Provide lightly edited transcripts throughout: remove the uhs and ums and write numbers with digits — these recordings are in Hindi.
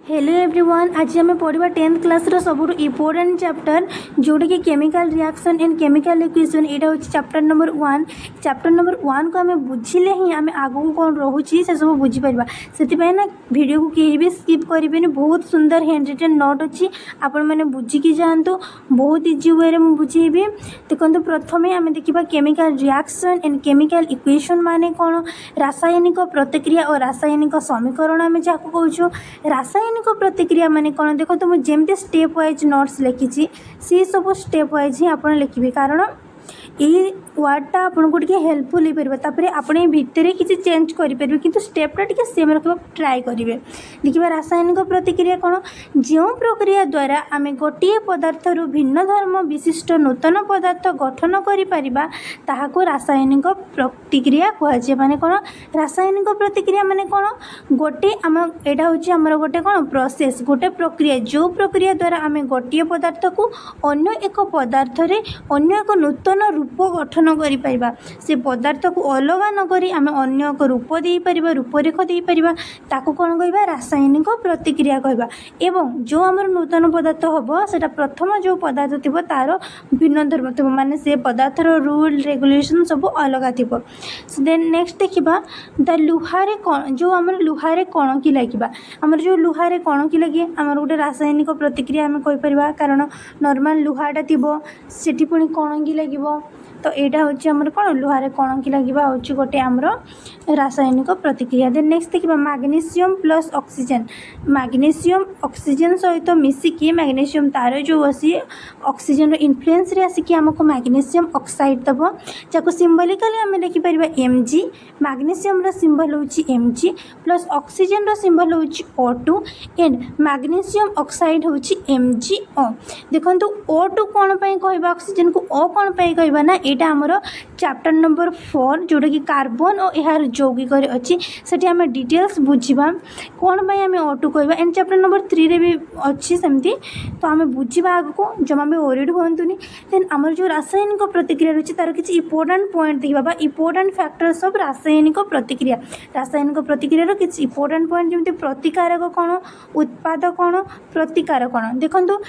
हेलो एवरीवन, आज आम पढ़ा 10th क्लास सब इम्पोर्टाट चैप्टर जोटा कि chemical reaction and chemical equation. यहाँ हूँ चैप्टर नंबर 1। चैप्टर नंबर 1 को आम बुझिले ही आम आगू कौन रोचे से सब बुझीपर से ना वीडियो को कहीं भी स्किप करेंगे। बहुत सुंदर हैंड रिटेन नोट अच्छी, आपण मैंने बुझिकी जातु। बहुत इजी वे में बुझेबी। देखो प्रथम आम देखा chemical reaction and chemical equation माने कौन, रासायनिक प्रतिक्रिया और रासायनिक समीकरण आम जहाँ कहूँ। रासायनिक प्रतिक्रिया माने कौन देखो, तो मुझे जमती स्टेप वाइज नोट्स लिखी सी सब स्टेप वाइज ही आप लिखे, कारण ये वर्डटा आपको टे हेल्पफुल हो पार। आपने भितर किसी चेंज करेंगे कि स्टेपटा टे सेम रखा ट्राए करेंगे। देखिए रासायनिक प्रतिक्रिया कौन, जो प्रक्रिया द्वारा आम गोटे पदार्थ भिन्न धर्म विशिष्ट नूतन पदार्थ गठन कर रासायनिक प्रतिक्रिया कहुए। माने कौन रासायनिक प्रतिक्रिया माने कौन, गोटे आम यहाँ हूँ आमर गोटे कौन प्रोसेस, गोटे प्रक्रिया जो प्रक्रिया द्वारा आम गोटे पदार्थ को अन्य एक पदार्थ रे अन्य एक नूतन रूप गठन करिपरिबा। से पदार्थ को अलग नक आम अन्य एक रूप दे पारिबा, रूपरेख दे पारिबा, ताको कौन कहबा रासायनिक प्रतिक्रिया कहबा। एवं जो आमर नूतन पदार्थ हम सेटा प्रथम जो पदार्थ थिबो तार भिन्न धर्म थिबो, माने से पदार्थर रूल रेगुलेशन सब अलग थिबो। देन नेक्स्ट देखिबा द लुहारे कौन, जो आमर लुहारे कौन की लगिबा, आमर जो लुहारे कौन की लगे आमर गोटे रासायनिक प्रतिक्रिया आम कहि परिबा। कारण नॉर्मल लुहाटा थिबो सेठी पुणी कौन की लगिबो, तो यहाँ हूँ आमर कौन लुहारे कौन की लगे हूँ गोटे आमर रासायनिक प्रतिक्रिया। देन नेक्स्ट देखिए magnesium plus oxygen, magnesium oxygen सहित मिसिकी मैग्नीशियम तार जो अच्छी ऑक्सीजन इन्फ्लुएंस रे आसिक आमको मैग्नीशियम ऑक्साइड दब, जहाँ सिंबलिकली आम लिखिपर Mg। मैग्नीशियम सिंबल हूँ Mg प्लस ऑक्सीजन सिंबल हूँ O2 एंड मैग्नीशियम ऑक्साइड हूँ MgO। देखो O2 कौन पे कहबा, ऑक्सीजन को O कौन पे कहबा ना, यहाँ आमर चैप्टर नंबर 4 जोटा कि कार्बन और यार यौगिक अच्छी से आम डिटेल्स बुझा कौन पे आम O2 कहबा। एंड चैप्टर नंबर 3 रे भी अच्छी सेमती, तो आम बुझा आगको जमा भी ओरिड होंतुनी। देन आमर जो रासायनिक प्रतिक्रिया रही तार किसी इंपोर्टेंट पॉइंट देखा, इंपोर्टेंट फैक्टर्स ऑफ रासायनिक प्रतिक्रिया। रासायनिक प्रतिक्रिया किसी इंपोर्टेंट पॉइंट जमी प्रतिकारक कौन, उत्पाद कौन, प्रतिकारक कौन। देखो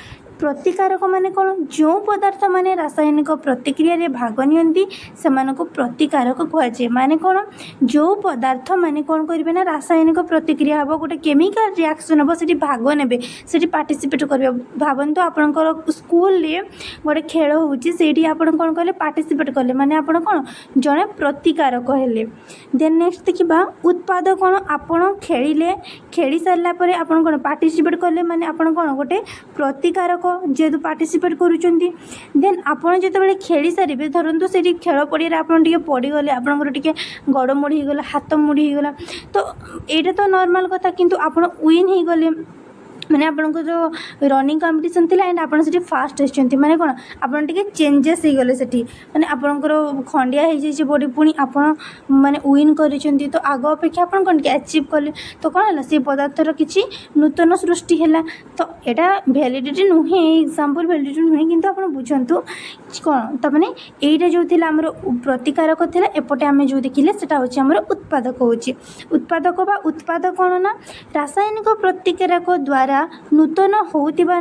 प्रतिकारक माने कौन, जो पदार्थ माने रासायनिक प्रतिक्रिया रे भाग नियंती सेमानको प्रतिकारक कहुए। माने कौन, जो पदार्थ माने कौन करेंगे ना रासायनिक प्रतिक्रिया हम गोटे केमिकल रिएक्शन हम से भाग ने से पार्टिसिपेट करेंगे। भावतु आपंकर स्कूल रे गोटे खेल होती आप कौन कले पार्टिसिपेट कले, माने आप कौन जड़े प्रतिकारक हेले। देन नेक्स्ट देखा उत्पाद कौन, आपड़ खेलिले खेली सारा आप कौन पार्टिसिपेट कले, माने आप कौन गोटे प्रतिकारक जेहेतु पार्टिसिपेट करुँच। देन आपड़ जो खेली सारे धरतु से खेल पड़िया आप पड़गले, आपंकर टे गड़ मोड़ी गला, हाथ मोड़ी गला, तो यहाँ तो नॉर्मल कथा, किंतु आप विन हो गले माने आपनको जो रनिंग कंपटीशन थी एंड आपन से फास्ट आछंती, माने कोन आपन टिके चेंजेस हो गले सेठी, माने आपनकर खंडिया हो जाई बॉडी पुणी आपन माने विन करिसंती, तो आग अपेक्षा आपन कोन के अचीव कले, तो कोन हला से पदार्थर किछि नूतन सृष्टि हैला। तो एटा वैलिडिटी नुहे, एग्जांपल वैलिडिटी नुहे, किंतु आपन बुझंतु कोन त माने एटा जो थिला हमर प्रतिकारक थिला, एपटे आमे जो देखिले सेटा होछि हमर उत्पादक होछि। उत्पादक बा उत्पाद कोन ना, रासायनिक प्रतिकारक द्वारा नूतन होतिबा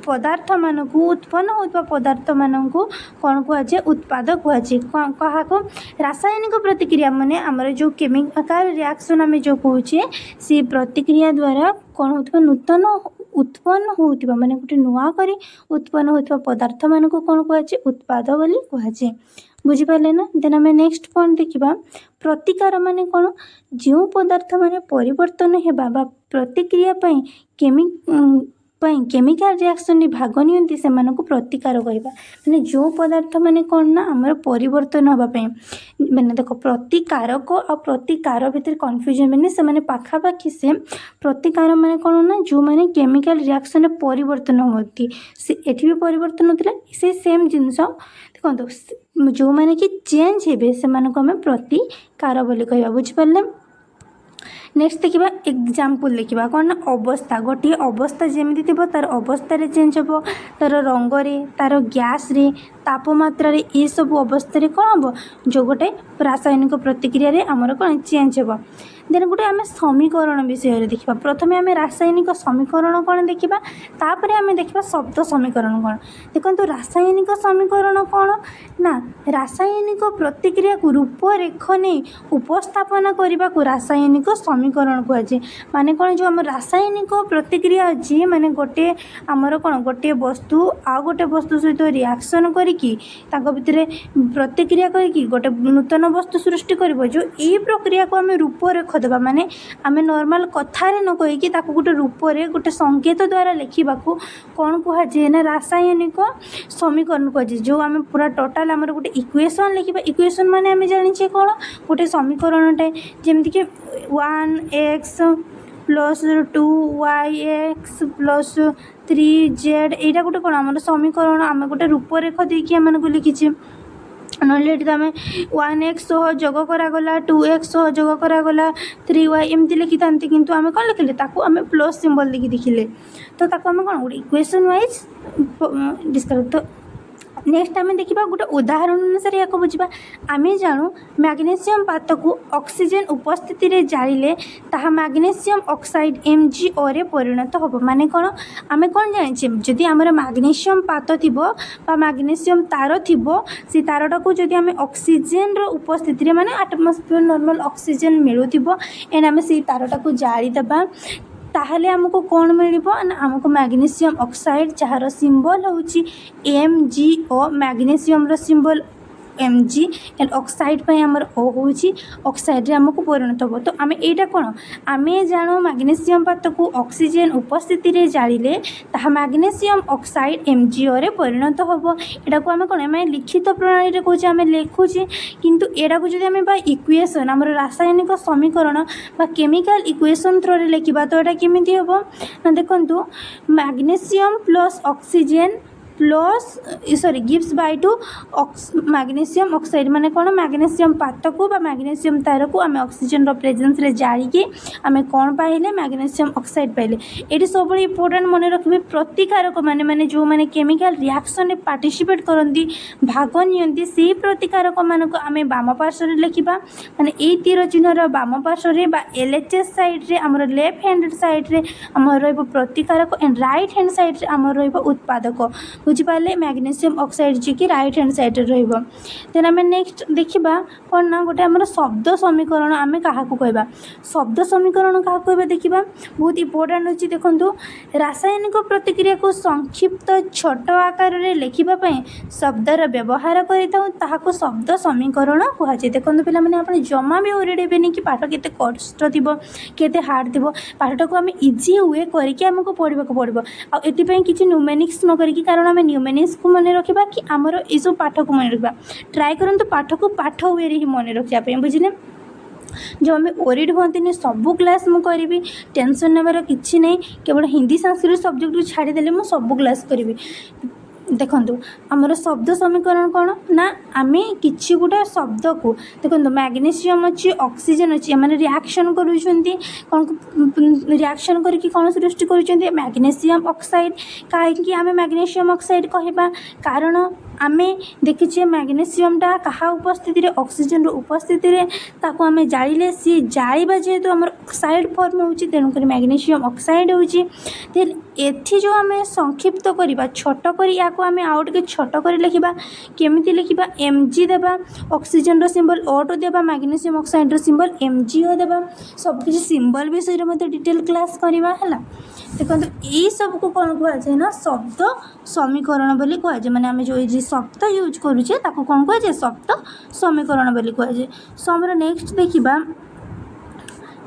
पदार्थ मानक उत्पन्न होता पदार्थ मानक कौन कहुए उत्पाद कहुए। क्या रासायनिक प्रतिक्रिया माने आमर जो केमिकल रिएक्शन आम जो कहे से प्रतिक्रिया द्वारा कौन होता नूतन उत्पन्न होता माने गोटे नुआ करी उत्पन्न होता पदार्थ मानक कौन कहुए उत्पाद बोली कहुए। बुझिपारे ना। देन आम नेक्स्ट पॉइंट देखा प्रतिकार माने कौन, जो पदार्थ माने परिवर्तन होगा प्रतिक्रिया केमिकल रिएक्शन भाग नियंती से प्रतिकार कहबा। माने जो पदार्थ माने कौन ना आमर परिवर्तन होगापी, माने देखो प्रतिकारक और प्रतिकार भितर कन्फ्यूजन, माने से माने पाखापाखि से प्रतिकार माने कौन ना जो माने केमिकल रिएक्शन परिवर्तन होती से एठी भी परिवर्तन होता से सेम जिनस। देखो जो माने कि चेंज हेबे से आम प्रतिकार बोली कहबा। बुझिपारे। नेक्स्ट देखा एग्जाम्पल देखा कौन ना अवस्था, गोटे अवस्था जमी थी तार अवस्था चेंज हम, तार रंगरे, तार गैस रे, तापमात्रा रे, ये सब अवस्था कौन हम जो गोटे रासायनिक प्रतिक्रिया रे आमर कौन चेंज हम। देन गोटे आम समीकरण विषय देखा। प्रथम आम रासायनिक समीकरण कौन देखा, तापर आम देखा शब्द समीकरण कौन। देखो रासायनिक समीकरण कौन ना, रासायनिक प्रतिक्रिया को रूपरेख नहीं उपस्थापन करने को रासायनिक समीकरण कहुए। माने कौन, जो आम रासायनिक प्रतिक्रिया अच्छी माने गोटे आमर कौन गोटे वस्तु आउ गोटे वस्तु सहित रिएक्शन करिकी भितर प्रतिक्रिया करिकी गोटे नूतन वस्तु सृष्टि कर, जो यही प्रक्रिया को आम रूपरेख देवा। माने आम नॉर्मल कथार न कहीकि गोटे रूपरे गोटे संकेत द्वारा लिखा कौन कहुए ना रासायनिक समीकरण कहुए। जो आम पूरा टोटाल आमर गोटे इक्वेशन लिखा, इक्वेशन माने आम जाने कौन गोटे समीकरणटे जमीक 1x plus 2yx plus 3z यहाँ गोटे कौन आम समीकरण आम गोटे रूपरेख देखिए आम लिखी। नहले ये आम 1x जोग करागला 2x जोग करागला 3y एमती लिखी था, किंतु आम कौन लिखिले आम प्लस सिंबल देखिए लिखिले, तो आम कौन गोटे इक्वेशन वाइज डिस्कस। तो नेक्स्ट आम देखा गोटे उदाहरण अनुसार या बुझा। आम जानू मैग्नेशियम पात को ऑक्सीजन उपस्थिति रे जाइले ताहा मैग्नेशियम ऑक्साइड MgO रे परिणत होबो। माने कौन आम कौन जाने जदि आमर मैग्नेशियम पात थिबो बा मैग्नेशियम तार थिबो, से तारटा को जदि आम ऑक्सीजन रो उपस्थिति रे माने एटमॉस्फेयर नॉर्मल ऑक्सीजन मिलुथिबो एंड आम से तारटा को जाली दबा, ताहले हमको कौन मिलिबो ना हमको मैग्नेशियम ऑक्साइड जार सिंबल होची MgO, मैग्नेशियम रो सिंबल Mg एंड ऑक्साइड पे आमर O होची, ऑक्साइड रे हमको परिणत हो। तो आम एटा कौन आम जानू मैग्नेशियम पात को ऑक्सीजन उपस्थिति रे जालिले ताहा मैग्नेशियम ऑक्साइड MgO रे परिणत होबो। एटा को आम कौन आम लिखित प्रणाली रे कहूचे आम लिखुचे, किंतु एटा को जदि आम बा इक्वेशन आमर रासायनिक समीकरण बा केमिकल इक्वेशन थ्रू रे लिखिबा तो एटा केमिति होबो ना, देखंतु magnesium plus oxygen plus sorry gives by two magnesium oxide. माने कौन मैग्नेशियम पात को बा मैग्नेशियम तार को आम ऑक्सीजन रो प्रेजेंस रे जाड़ी आम कौन पाइले मैग्नेशियम ऑक्साइड पाइले। ये सब इंपोर्टेंट मन रखिए प्रतिकारक माने माने जो माने केमिकल रिएक्शन रे पार्टिसिपेट करती भाग नियंती से प्रतिकारक मान को आम बाम पार्श्व रे लिखिबा। माने ए तीर चिन्हर बाम पार्श्व रे बा LHS साइड रे आमर लेफ्ट हैंड साइड रे आमर रहइबो प्रतिकारक एंड राइट हैंड साइड रे आमर रहइबो उत्पादक। बुझिपारे मैग्नेशियम ऑक्साइड जी की राइट हैंड साइड रहिबो। देन आम नेक्स्ट देखिबा कौन ना गोटे आमर शब्द समीकरण आम क्या कहबा, शब्द समीकरण क्या कहबा देखिबा बहुत इंपोर्टेंट अछि। देखंतु रासायनिक प्रतिक्रिया को संक्षिप्त छोट आकार रे लिखिबा पई शब्दर व्यवहार करिताउ ताहाको शब्द समीकरण कहजे। देखंतु पिला माने आपण जमा भी ओरेडेबेनी कि पाठ केते कष्ट थिबो केते हार्ड थिबो, पाठटा को आम इजी वे करके आमको पढ़ा पड़ो। आ एथि किछि न्यूमेनिक्स न करिकि, कारण आम न्यूमेनिक्स को मन रखा कि आमर ये पाठ को मन रखा ट्राए करंतु पाठ को पाठ वे ही मन रखापी बुझे। जो आम ओरिड हमें सबू क्लास मुझे टेंशन नेबार किसी नहीं, केवल हिंदी संस्कृत सब्जेक्ट छाड़देले मुझे सबू क्लास करी। देखंतु आमर शब्द समीकरण कौन ना आम कि गोटे शब्द को देखो मैग्नेशियम अच्छी ऑक्सीजन अच्छी मैंने रिएक्शन करुँच कौन रिएक्शन करके कौन सृष्टि करुँच मैग्नेशियम ऑक्साइड। कहीं आम मैग्नेशियम ऑक्साइड कहबा कारण आम देखीचे मैग्नेशियमटा क्या उपस्थिति ऑक्सीजन उपस्थिति ताको आम जाइले सी जाइबा जेहेतु आम ऑक्साइड फॉर्म होची तेणुक मैग्नेशियम ऑक्साइड होची। देन एथि जो आम संक्षिप्त करवा छोट करी या आम आउ टे छोट कर लिखा केमिति लिखा Mg देबा ऑक्सीजन रो सिंबल O2 देबा मैग्नेशियम ऑक्साइड रो सिंबल MgO देबा सबकिछि सिंबल विषय में डिटेल क्लास करवा है। देखो यही सब को कौन कहुए ना शब्द समीकरण बोली कहुए। माने आम जो शब्द यूज करुचे ताको कौन कहुए शब्द समीकरण बोली कहुए। सो आमर नेक्स्ट देखिबा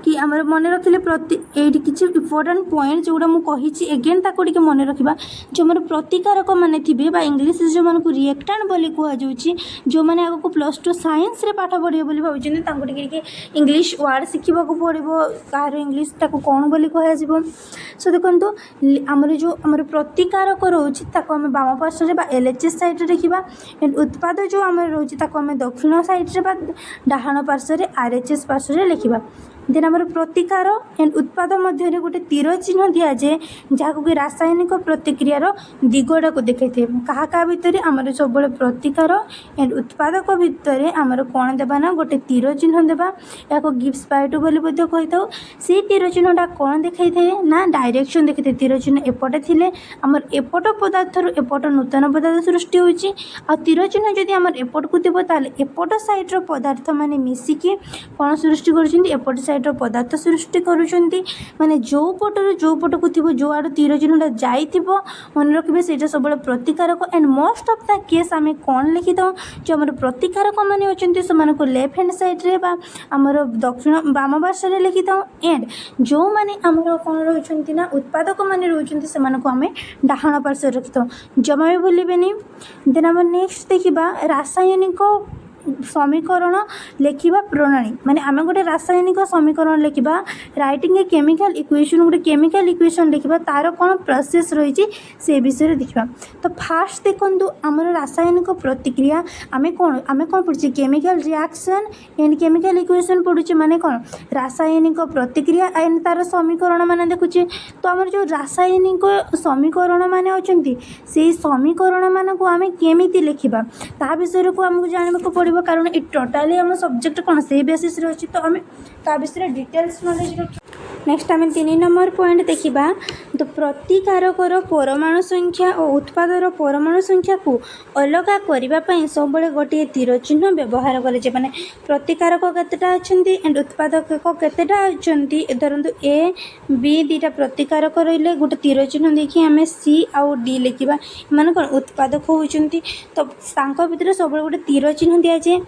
कि आम मन रखिले प्रति ये किसी इंपोर्टेंट पॉइंट जोड़ा मुझे एगेन ताको टिके मन रखा जो मोर प्रतिकारक मैंने थे बा इंग्लीश जो मन को रिएक्टेंट बोली कहुच्छी जो मैंने आगे +2 साइंस रे पाठ पढ़े बोली भाई इंग्लीश वर्ड शिखा पड़ो कहार इंग्लीश ताको कौन बोली कह। सो देखो आमर जो आमर प्रतिकारक रोचे आम बाम पार्श्व बा LHS साइड लिखा एंड उत्पाद जो आम रोचे आम दक्षिण साइड रे बा डाहाण पार्श्व RHS पार्श्व लिखा। देन आमर प्रतिकार एंड उत्पाद मध्य गोटे तीर चिन्ह दि जाए जहाँ कि रासायनिक प्रतिक्रियार दिगटा को देखा क्या क्या भितर आमर सब प्रतिकार एंड उत्पादक भितर आमर कौन देवा ना गोटे तीर चिन्ह देवा या गिब्स पाइट बोली कही था से तीर चिन्हटा कौन देखा थाए ना डायरेक्शन देखा था तीर चिन्ह एपटे थिले आमर एपट पदार्थ एपट नूतन पदार्थ सृष्टि होची आ तीर चिन्ह जदि आमर एपट को थी ताल एपट साइड्र पदार्थ माने मिसिकी कौन सृष्टि कर साइड्र पदार्थ सृष्टि करुँच माने जो पट को थी जो आड़ तीर चिन्हटा जाइथिबो मन रखिए से सब प्रतिकारक and most of the case आम कौन लिखि था जो आम प्रतिकारक मैंने अच्छा से लेफ्ट हैंड साइड्रे आमर दक्षिण बाम पार्श्व लिखि था एंड जो मैंने आमर कौन रोच ना उत्पादक मैंने रोच से आम डाहाण पार्श्व रखि था जमा भी भूलें देन आम नेक्स्ट देखा रासायनिक समीकरण लेखिबा प्रणाली माने आमे गोटे रासायनिक समीकरण लेखिबा राइटिंग ए केमिकल इक्वेशन गोटे केमिकल इक्वेशन लेखिबा तार कौन प्रोसेस रही से विषय देखा तो फास्ट देखु आमर रासायनिक प्रतिक्रिया आमे कौन पढ़े chemical reaction and chemical equation पढ़ुचे माने कौन रासायनिक प्रतिक्रिया एंड तार समीकरण माने देखुचे तो आमर जो रासायनिक समीकरण माने अछंती से समीकरण मान को आमे केमिति लेखिबा ता विषय को हमको जानबा को पड़े कारण ये टोटाली आम सब्जेक्ट कौन से बेसिस अच्छी तो आम ता विषय डिटेल्स नॉलेज रख नेक्स्ट आम 3 नंबर पॉइंट देखा तो प्रतिकारकर परमाणु संख्या और उत्पादर परमाणु संख्या को अलग करने सब गोटे तीर चिन्ह व्यवहार करे माने प्रतिकारक केतेटा अच्छी एंड उत्पादक केतेटा अच्छी धरतु ए बी दीटा प्रतिकारक रही गोटे तीर चिन्ह देखिए आम सी आउ डी लिखा माने कौन उत्पादक होती तो भितर सब गोटे तीर चिन्ह दि जाए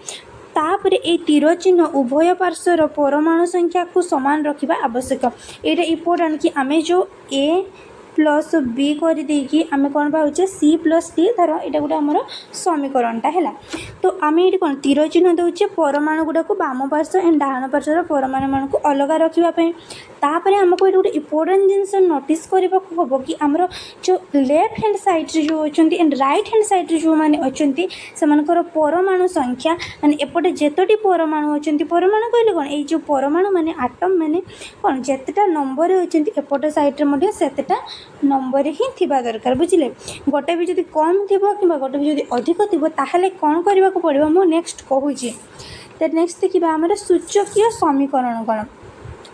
तापर ए तीर चिन्ह उभय पार्श्वर परमाणु संख्या को समान रखा आवश्यक ये इम्पोर्टाट कि आम जो ए प्लस बी कर देकी आम कौन पाचे सी प्लस डी धर यहाँ गोटे आमर समीकरणटा है तो आम ये कौन तीर चिन्ह दौचे परमाणु गुड़ाक बाम पार्श्व एंड डाहाण पार्श्वर परमाणु मान को अलग रखापी तापर आमको ये गोटे इम्पोर्टाट जिनस नोटिस करने को हम कि आमर जो लेफ्ट हैंड साइड्रे जो अच्छा एंड राइट हैंड साइड्रे जो मैंने अच्छा से परमाणु संख्या माने एपटे जेतोटी परमाणु अच्छा परमाणु कहले कौन ये जो परमाणु माने आटम माने कौन जेतेटा नंबर अच्छा एपटे साइड्रे सेतेटा नंबर ही थिबा दरकार बुझिले गोटे भी जदि कम थिबो किबा गोटे भी जदि अधिक थिबो ताहले कोन करबा को पड़िबो मो नेक्स्ट कहूची तो नेक्स्ट देखिबा हमर सूचकीय समीकरण कोन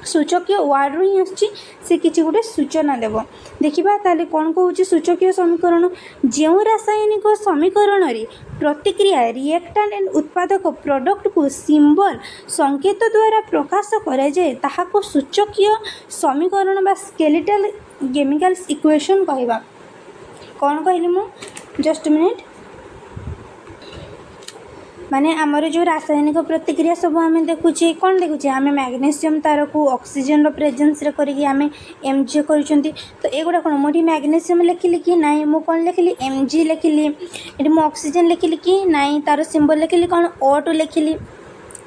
सूचकीय वार्ड रू ही आछि से किछि गोटे सूचना देव देखिबा ताले कोन कहूची सूचकीय समीकरण जेउ रासायनिक समीकरण रे प्रतिक्रिया रिएक्टेंट एंड उत्पादक प्रोडक्ट को सिंबल संकेत द्वारा प्रकाश करा जाए ताहा को सूचकीय समीकरण बा स्केलेटल केमिकल्स इक्वेशन कहवा कौन कहली मु जस्ट मिनिट माने आमर जो रासायनिक प्रतिक्रिया सब आम देखुचे कौन देखुचे आम मैग्नेशियम तार को ऑक्सीजन प्रेजेंस करके आम एमजी कर तो ये कौन मुझे मैग्नेशियम लिखिली कि नाई मु कौन लिखिली एमजी लिखिली ये मु ऑक्सीजन लिखिली कि नाई तार सिंबल लिखिली कौन O2 लिखिली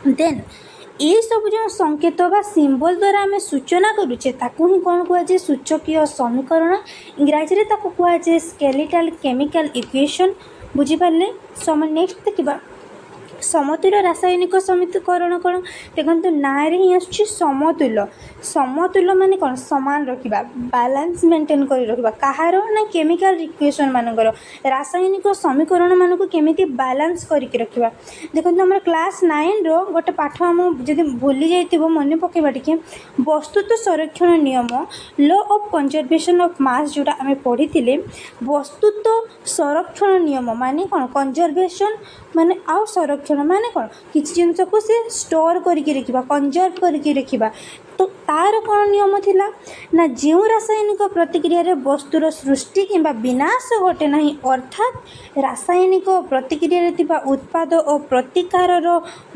देन ये सब जो संकेत बा सिंबल द्वारा आम सूचना करुचे ताकू ही कौन कहुए सूचकीय समीकरण इंग्राजी में ताकू कहुए स्केलेटल केमिकल इक्वेशन बुझीपारे सम नेक्स्ट देखा समतुल्य रासायनिक समीकरण कौन देखो ना ही आसुच्छी समतुल्य समतुल्य माने कौन सामान रखा बैलेंस मेंटेन कर रखा कहार ना केमिकल इक्वेशन मानकर रासायनिक समीकरण मान को केमिति बैलेंस करके रखा देखो आम क्लास 9 रो गोटे पाठ आम जब भूली जाइए मन पकेबा टिके वस्तुत्व संरक्षण नियम law of conservation of mass जोटा आम पढ़ी वस्तुत्व संरक्षण नियम माने कौन कंजर्वेशन माने आउ संरक्षण माने कौन किसी जिनस को से स्टोर करके रखा कंजर्व करके रखा तो तार कौन नियम थिला ना जो रासायनिक प्रतिक्रिया रे वस्तुर सृष्टि किंबा विनाश घटे ना अर्थात रासायनिक प्रतिक्रिया रे थिबा उत्पाद और प्रतिकार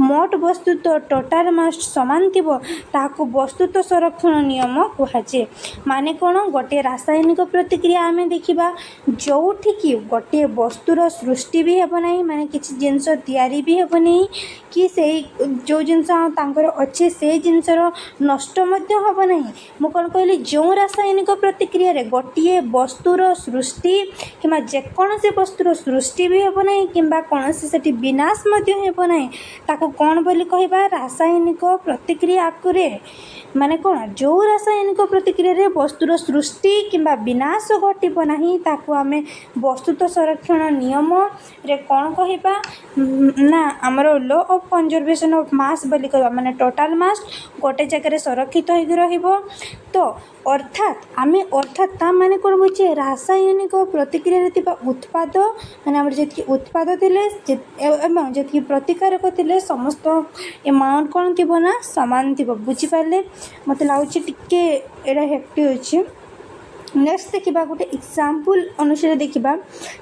मोट वस्तुत्व टोटाल मास समान थिबो ताको वस्तुत्व संरक्षण नियम कहुचे माने कौन गोटे रासायनिक प्रतिक्रिया आम देखा जोठी कि गोटे वस्तुर सृष्टि भी हेब ना माने किसी जिनस तैयारी भी हेब नहीं कि से जो जिनस तांकर अच्छे से जिनसर नष्ट नष्ट हम ना। मुझे कौन कहली जो रासायनिक प्रतिक्रिया रे गोटे वस्तुर सृष्टि कि जेकोसी वस्तुर सृष्टि भी हम ना कि कौन से विनाश हम ना ताको कौन बोली कहबा रासायनिक प्रतिक्रिया आकुरे माने कौन जो रासायनिक प्रतिक्रिया रे वस्तुर सृष्टि कि विनाश घटब ना ताको आमे वस्तुत्व संरक्षण नियम रे कौन कहबा ना आमर law of conservation of mass बोली कहबा माने टोटल मास गोटे जगह संरक्षित होइक रहिबो। तो अर्थात ता माने कौन बुझे रासायनिक प्रतिक्रिया रे तिबा उत्पाद माने हमर जेति उत्पाद थिले एवं जेति प्रतिकारक थिले समस्त अमाउंट कौन थिबो ना समान थिबो। बुझी पाले मते लाउची टिके एडा हेक्टी होची। नेक्स्ट देखा गोटे एग्जांपल अनुसार देखा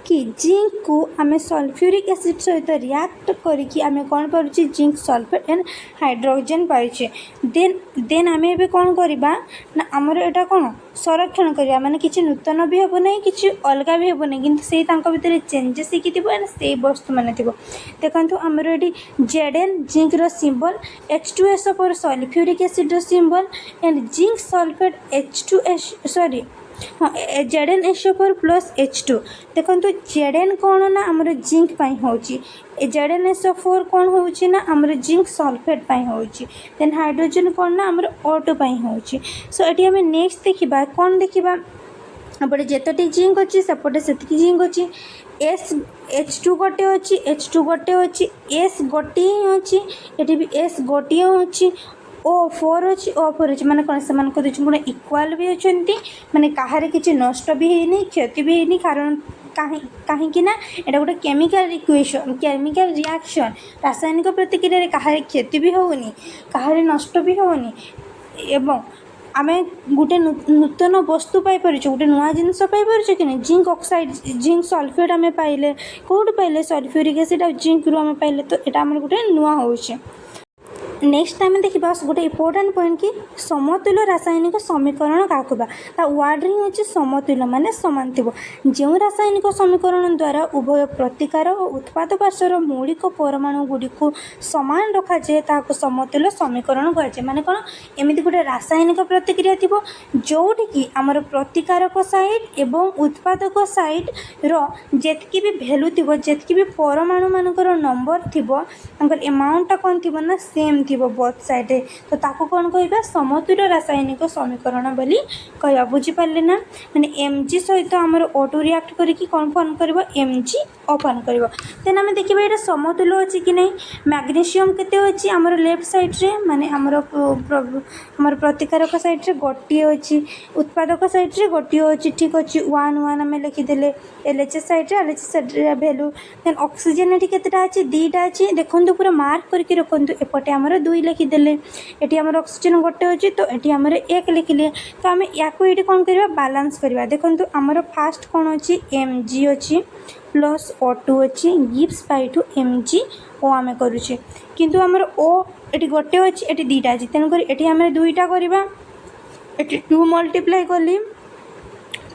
कि जिंक को आम सल्फ्यूरिक एसिड सहित रिएक्ट करिकी आम कौन पारुचे जिंक सल्फेट एंड हाइड्रोजन पारुचे। देन आम ए कौन करवा ना आमर एटा कौन संरक्षण करवा माने किसी नूतन भी हम ना कि अलग भी हम ना कि से भितर चेंजेस होती से वस्तु मान थी। देखो आमर ये Zn जिंक रो सिंबल H2SO4 सल्फ्यूरिक एसिड रो symbol and zinc sulphate H2S sorry हाँ ZnSO4 प्लस H2 देखो Zn कौन ना आमर जिंक होची ZnSO4 कौन होची ना आमर जिंक सल्फेट होची देन हाइड्रोजन कौन ना आमर O2 होची। सो एटी हमें नेक्स्ट देखिबा कौन देखिबा एपटे जेतटी जिंक अच्छी सेपटे सेतिकी जिंक अच्छी एस H2 गोटे अच्छी H2 गोटे अच्छी एस गोटे अच्छी एटी भी एस गोटे अच्छी O4 अच्छी O4 अच्छी माने कौन से गुण इक्वाल भी अच्छा माने कहारे किसी नष्ट भी है क्षति भी है कारण कहीं ना एटा गोटे केमिकल इक्वेशन केमिकल रिएक्शन रासायनिक प्रतिक्रिया रे कहारे क्षति भी होनी कहारे नष्ट भी होनी एवं आम गोटे नूतन वस्तु पाइपर गोटे नुआ जिनस पाइपर कि नहीं जिंक ऑक्साइड जिंक सल्फेट आम पाइले कौट पाइले सल्फ्यूरिक एसिड और जिंक रू आम पाइले तो यहाँ आम गोटे नुआ हो। नेक्स्ट आम देखा गोटे इम्पोर्टाट पॉइंट कि समतुल्य रासायनिक समीकरण क्या वार्ड ही हूँ समतुल्य माने समान थी जो रासायनिक समीकरण द्वारा उभय प्रतिकार और उत्पाद पार्श्वर मौलिक परमाणु गुड़िक सामान रखा जाए ताको समतुल्य समीकरण कहुए माने कौन एमती गोटे रासायनिक प्रतिक्रिया थी जोटि कि आमर प्रतिकारक साइड एवं उत्पादक साइड रेतकी भी भैल्यू थी जेतकी भी परमाणु मानकर नंबर थी एमाउंटा कौन थी ना सेम थी बोथ साइड तो ताको कौन कहबा समतुल्य रासायनिक समीकरण बोली कहबा। बुझी पारले ना माने Mg सहित आमर O2 रिएक्ट करिकी कौन फॉर्म करबो Mg फॉर्म करबो। देन आमे देखिबा एटा समतुल्य अछि कि नहीं मैग्नीशियम केते अछि आमर लेफ्ट साइड रे माने आमर प्रतिकारक साइड रे गोटी अछि उत्पादक साइड रे गोटी अछि ठीक अछि 1 1 आमे लिखि देले LHS साइड रे वैल्यू देन ऑक्सीजन एठी केतेटा अछि दीटा अछि देखंतु पूरा मार्क करके रखंतु एपटे आमर 2 लिखिदेले ये आमर ऑक्सीजन गोटे अच्छी तो ये आमर 1 लिखिले तो आम या कौन करवा बालांस करवा। देखो आमर फास्ट कौन अच्छी Mg अच्छी प्लस O2 अच्छी gives by two Mg O आम करुचे किंतु आमर O ये गोटे अच्छी ये दीटा अच्छी तेणुक ये आम 2टा करवा 2 मल्टीप्लाई कली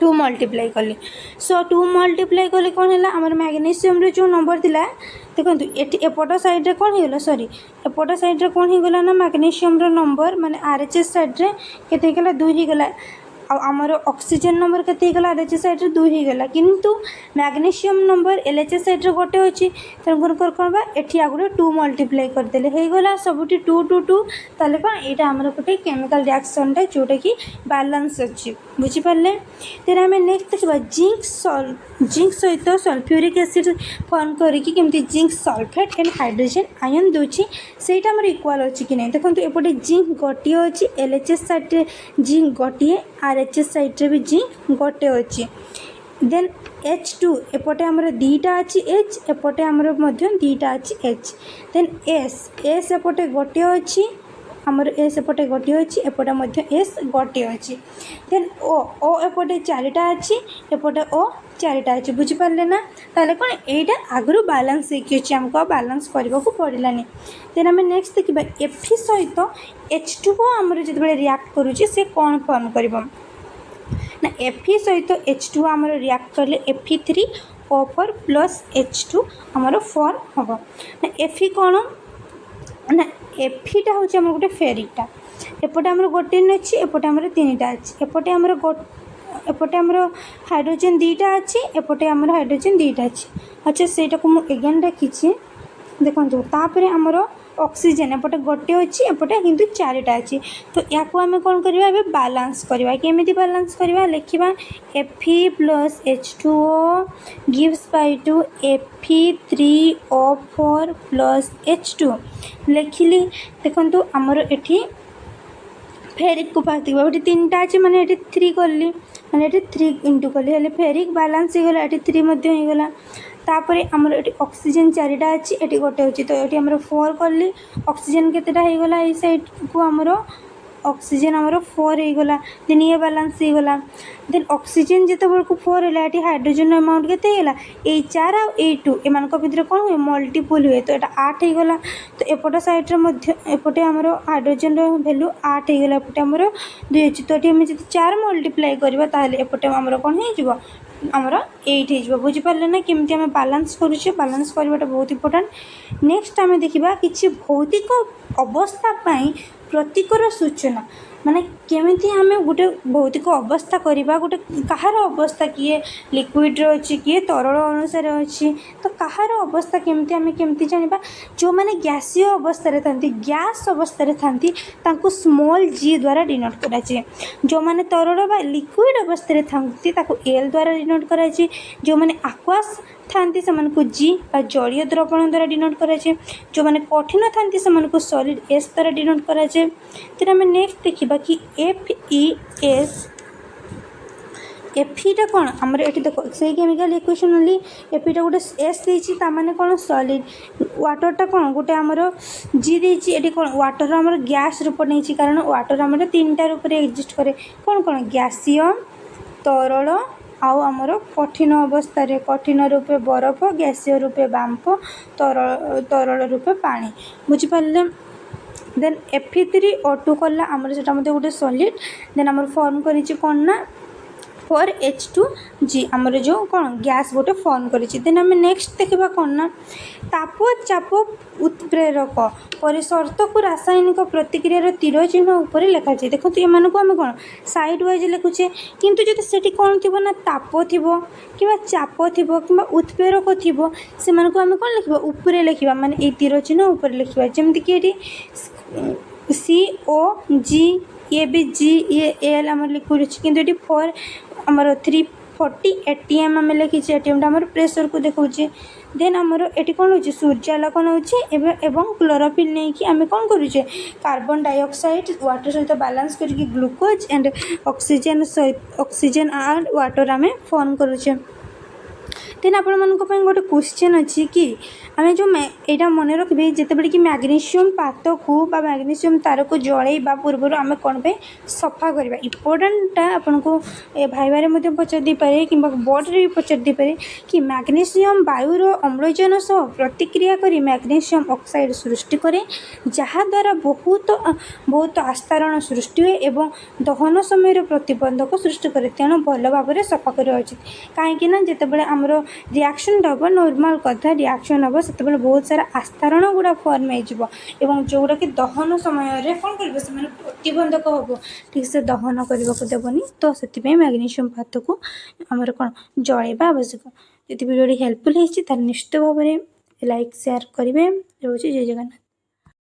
2 मल्टीप्लाई कली सो 2 मल्टीप्लाई कले कौन है आमर मैग्नीशियम जो नंबर थिला देखो एपट साइड रे कौन होगा सॉरी एपट साइड रे कौन होगा ना मैग्नीशियम नंबर माने RHS साइड रे केते होगा 2 होगा आमर ऑक्सीजन नंबर केते होगा RHS साइड रे 2 होगा किंतु मैग्नीशियम नंबर LHS साइड रे गोटे अच्छी तेणुक कौन बा एठी आगुरे 2 मल्टीप्लाई करदेले होगा सबुठी 2 2 2 ताले कौन यहाँ आमर गोटे केमिकल रिएक्शन टा जोटा कि बैलेंस अच्छी। बुझी पारले तेरे आम नेक्स्ट देखा जिंक सहित सल्फ्यूरिक एसिड फॉर्म करके zinc sulphate and hydrogen ion दूची सेटा आमर इक्वाल अच्छी कि नहीं। देखो एपटे जिंक गोटे अच्छी LHS साइड रे जिंक गोटे RHS साइड रे भी जिंक गोटे अच्छी देन H2 एपटे आमर 2टा अच्छी H एपटे आमर दीटा अच्छी H देन S एपटे गोटे अच्छी आमर एस एपटे गोटे अच्छी एपटे एस गोटे अच्छी देन ओ एपटे 4टा अच्छी एपटे ओ 4टा अच्छी। बुझी पारले ना ताले कौन एटा आगु बालांस होगी आमको बालांस करने को पड़ानी। देन आम नेक्स्ट देखा Fe सहित H2O आमर जो रिएक्ट करुचे से कौन फॉर्म कर ना Fe सहित H2O आमर रिएक्ट कले Fe3O4 प्लस H2 आमर फॉर्म हम ना Fe कौन ना Feटा हूँ आम गोटे फेरिकटा एपटे आमर गोटे अच्छी एपटे आमर 3टा अच्छी एपटे आमर हाइड्रोजन 2टा अच्छी एपटे आमर हाइड्रोजन 2टा अच्छी। अच्छा सेटा को मुझे एगेन रखी देखो तापर आमर ऑक्सीजन एपटे गोटे अच्छी एपटे किंतु 4टा अच्छी। तो या आम कौन करवा बालांस करवा केमी बालांस करवा लिखा Fe plus H2O gives by two Fe3O4 plus H2 लिखिली। देखो आमर एठी फेरिक को पार्थ ये 3टा अच्छे मैंने ये 3 कली मैंने ये 3 इंटू कली हेल्ले फेरिक बालांस हो गला ये 3 होगला। तापर आमर ये ऑक्सीजन 4टा अच्छी ये गोटे अच्छी तो ये आमर 4 कली ऑक्सीजन केतेटा होगला ये साइड को आमर ऑक्सीजन आमर 4 होगला देन ये बालांस होगला। देन ऑक्सीजन जिते बड़क 4 है ये हाइड्रोजन अमाउंट के ये 4 आ 2 एम भितर कौन हुए मल्टीपल हुए तो यहाँ 8 होगला। तो एपट साइड्रे एपटे आमर हाइड्रोजन भैल्यू 8 होगला एपटे आमर 2 अच्छी तो ये जो 4 मल्टीप्लाई करवा ताहले एपटे आमर कौन हो आमर 8 हो बुझिपारे ना केमती आम बालांस करुचे बालांस करवाटा बहुत इंपोर्टेंट। नेक्स्ट आम देखा कि भौतिक अवस्था प्रतीकर सूचना माने केमिति आम गोटे भौतिक अवस्था करवा गोटे कहार अवस्था किए लिक्विड्रे अच्छी किए तरल अनुसार अच्छी तो कहार अवस्था केमिति आम केमिति जानिबा जो माने गैसीय अवस्था था गैस अवस्था था स्मॉल g द्वारा डिनोट कराए जो माने तरल बा लिक्विड अवस्था था एल द्वारा डिनोट कराए जो माने एक्वास थांती से जी बा जलीय द्रवण द्वारा डिनोट कराए जो माने कठिन थांती से सॉलिड एस द्वारा डिनोट कराए। तेरे आम नेक्स्ट देखा कि एफईटा कौन आमर ये देख से केमिकल इक्वेशन ओनली एफईटा गोटे एस देती ताने कौन सॉलिड वाटरटा कौन गोटे आमर जी देती ये कौन वाटर आमर गैस रूप नहीं कारण वाटर आमर 3टा रूप एक्जिस्ट करे कौन कौन गैसीय तरल आउ आमर कठिन अवस्था कठिन रूपे बरफ गैसीय रूपे बांप तरल रूपे पानी बुझिपारे। देन Fe3O2 कला आमर से गोटे सॉलिड देन आमर फॉर्म करी कौन ना 4H2G आमर जो कौन गैस गोटे फॉर्म करी। देन आम नेक्स्ट देखा कौन ना ताप चाप उत्प्रेरक पर शर्त को रासायनिक प्रतिक्रियार तीर चिन्ह उपर लिखा जाए। देखो ये आम कौन साइड वाइज लिखुचे किंतु जो से कौन थी ना ताप थी कि चाप थी कि उत्प्रेरक थी से आम कौन लिखा उपरे लिखा माने ये तीर चिन्ह उपर लिखा जमीक कि COG ये भी G ये L आम लिक्विड अच्छी कि ये 4 आमर 340 ATM आम लिखी ATM आमर प्रेशर को देखा। देन आमर ये कौन हो सूर्यालोकन होवं क्लोरोफिल नहीं कि आम कौन करुचे कार्बन डाइऑक्साइड वाटर सहित बालांस करके glucose and oxygen and water आम फॉर्म करुचे। देन आपण गोटे क्वेश्चन अच्छी कि आम जो यहाँ मन रखिए जितेबाला कि मैग्नीशियम पात को मैग्नीशियम तार को जलैवा पूर्व आम कौन पे सफा करवा इम्पोर्टाटा आपन को भाइबारे पचार दी पारे कि बोर्ड भी पचार दी पारे कि मैग्नीशियम वायुर अम्लजान सह प्रतिक्रिया करी मैग्नीशियम ऑक्साइड सृष्टि करे जहाद्वारा बहुत बहुत आस्तारण सृष्टि हुए एवं दहन समय प्रतिबंधक सृष्टि करे तेणु भल भाव में सफा करवा उचित कहीं जितेबाला आमर रिएक्शन हम नॉर्मल कथा रिएक्शन हम से बहुत सारा आस्तारण गुड़ा फॉर्म हो जोड़ा कि दहन समय कौन कर प्रतिबंधक हम ठीक से दहन करने को देवनी तो से मैग्नीशियम पात को आमर कौन जलैवा आवश्यक। यदि वीडियो हेल्पफुल होती निश्चित भाव में लाइक शेयर करेंगे रोचे जय जगन्नाथ।